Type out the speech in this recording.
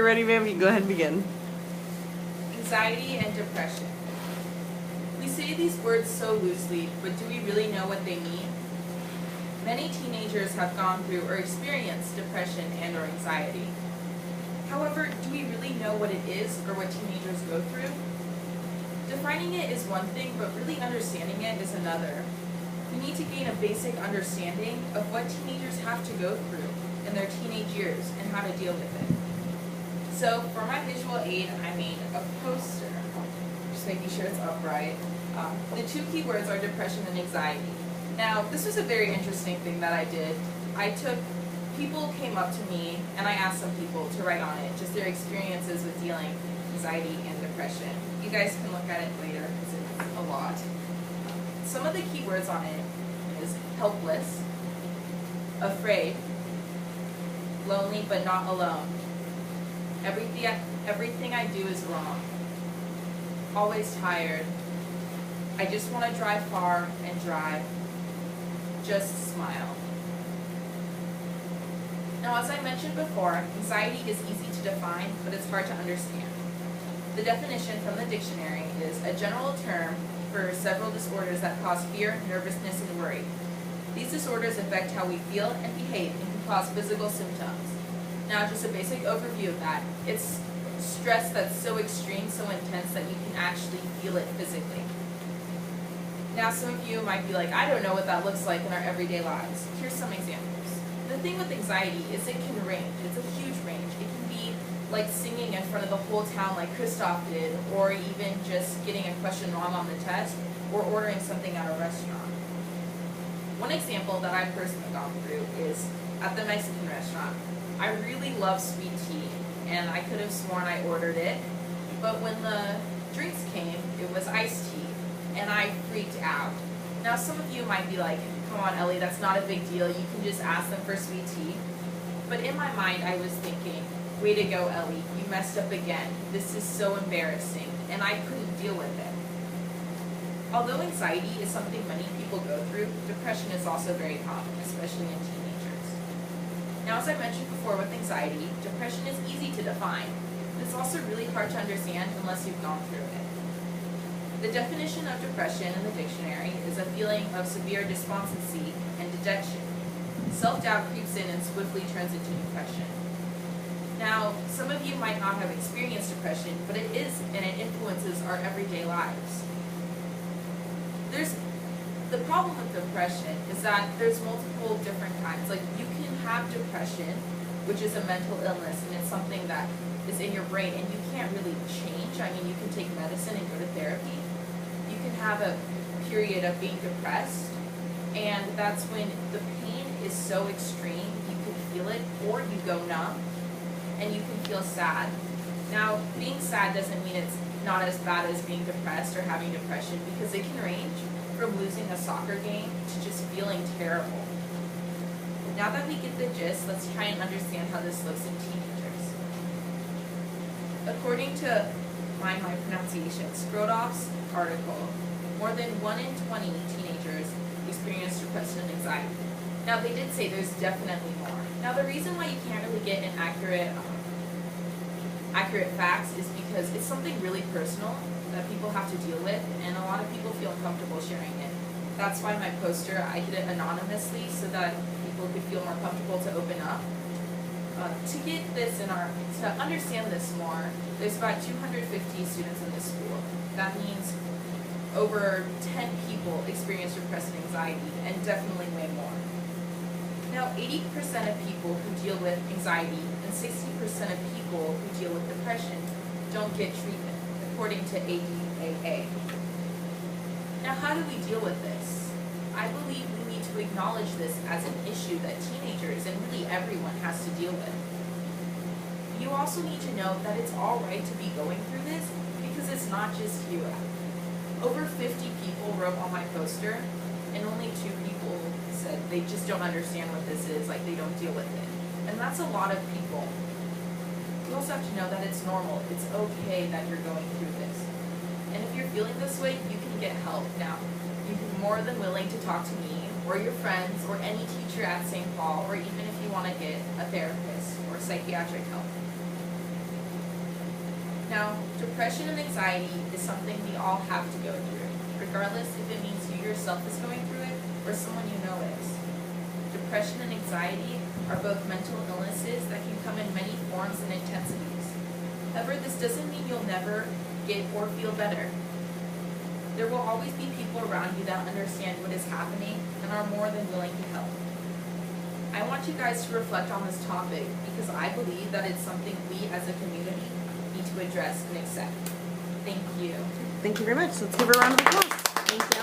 You're ready, ma'am? You can go ahead and begin. Anxiety and depression. We say these words so loosely, but do we really know what they mean? Many teenagers have gone through or experienced depression and or anxiety. However, do we really know what it is or what teenagers go through? Defining it is one thing, but really understanding it is another. We need to gain a basic understanding of what teenagers have to go through in their teenage years and how to deal with it. So for my visual aid, I made a poster, just making sure it's upright. The two key words are depression and anxiety. Now, this was a very interesting thing that I did. People came up to me and I asked some people to write on it, just their experiences with dealing with anxiety and depression. You guys can look at it later because it's a lot. Some of the key words on it is helpless, afraid, lonely but not alone, everything I do is wrong, always tired, I just want to drive far and drive, just smile. Now, as I mentioned before, anxiety is easy to define, but it's hard to understand. The definition from the dictionary is a general term for several disorders that cause fear, nervousness, and worry. These disorders affect how we feel and behave and can cause physical symptoms. Now, just a basic overview of that. It's stress that's so extreme, so intense that you can actually feel it physically. Now, some of you might be like, I don't know what that looks like in our everyday lives. Here's some examples. The thing with anxiety is it can range. It's a huge range. It can be like singing in front of the whole town like Christoph did, or even just getting a question wrong on the test, or ordering something at a restaurant. One example that I've personally gone through is at the Mexican restaurant. I really love sweet tea, and I could have sworn I ordered it, but when the drinks came, it was iced tea, and I freaked out. Now, some of you might be like, come on, Ellie, that's not a big deal. You can just ask them for sweet tea. But in my mind, I was thinking, way to go, Ellie. You messed up again. This is so embarrassing, and I couldn't deal with it. Although anxiety is something many people go through, depression is also very common, especially in teenagers. Now, as I mentioned before with anxiety, depression is easy to define. It's also really hard to understand unless you've gone through it. The definition of depression in the dictionary is a feeling of severe despondency and dejection. Self-doubt creeps in and swiftly turns into depression. Now, some of you might not have experienced depression, but it is, and it influences our everyday lives. The problem with depression is that there's multiple different kinds. Like, you can have depression, which is a mental illness, and it's something that is in your brain, and you can't really change. I mean, you can take medicine and go to therapy. You can have a period of being depressed, and that's when the pain is so extreme, you can feel it, or you go numb, and you can feel sad. Now, being sad doesn't mean it's not as bad as being depressed or having depression, because it can range from losing a soccer game to just feeling terrible. Now that we get the gist, let's try and understand how this looks in teenagers. According to my pronunciation, Skrodoff's article, more than 1 in 20 teenagers experience depression and anxiety. Now, they did say there's definitely more. Now, the reason why you can't really get an accurate facts is because it's something really personal that people have to deal with, and a lot of people feel uncomfortable sharing it. That's why my poster, I did it anonymously so that people could feel more comfortable to open up. To understand this more, there's about 250 students in this school. That means over 10 people experience depression and anxiety, and definitely way more. Now, 80% of people who deal with anxiety and 60% of people who deal with depression don't get treatment, according to ADAA. Now, how do we deal with this? I believe we need to acknowledge this as an issue that teenagers and really everyone has to deal with. You also need to know that it's all right to be going through this, because it's not just you. Over 50 people wrote on my poster, and only 2 people said they just don't understand what this is, like they don't deal with it. And that's a lot of people. You also have to know that it's normal. It's okay that you're going through this. And if you're feeling this way, you can get help. Now, you'd be more than willing to talk to me, or your friends, or any teacher at St. Paul, or even if you want to get a therapist or psychiatric help. Now, depression and anxiety is something we all have to go through, regardless if it means you yourself is going through it or someone you know is. Depression and anxiety are both mental illnesses that can come in many forms and intensities. However, this doesn't mean you'll never get or feel better. There will always be people around you that understand what is happening and are more than willing to help. I want you guys to reflect on this topic because I believe that it's something we as a community need to address and accept. Thank you. Thank you very much. Let's give her a round of applause. Thank you.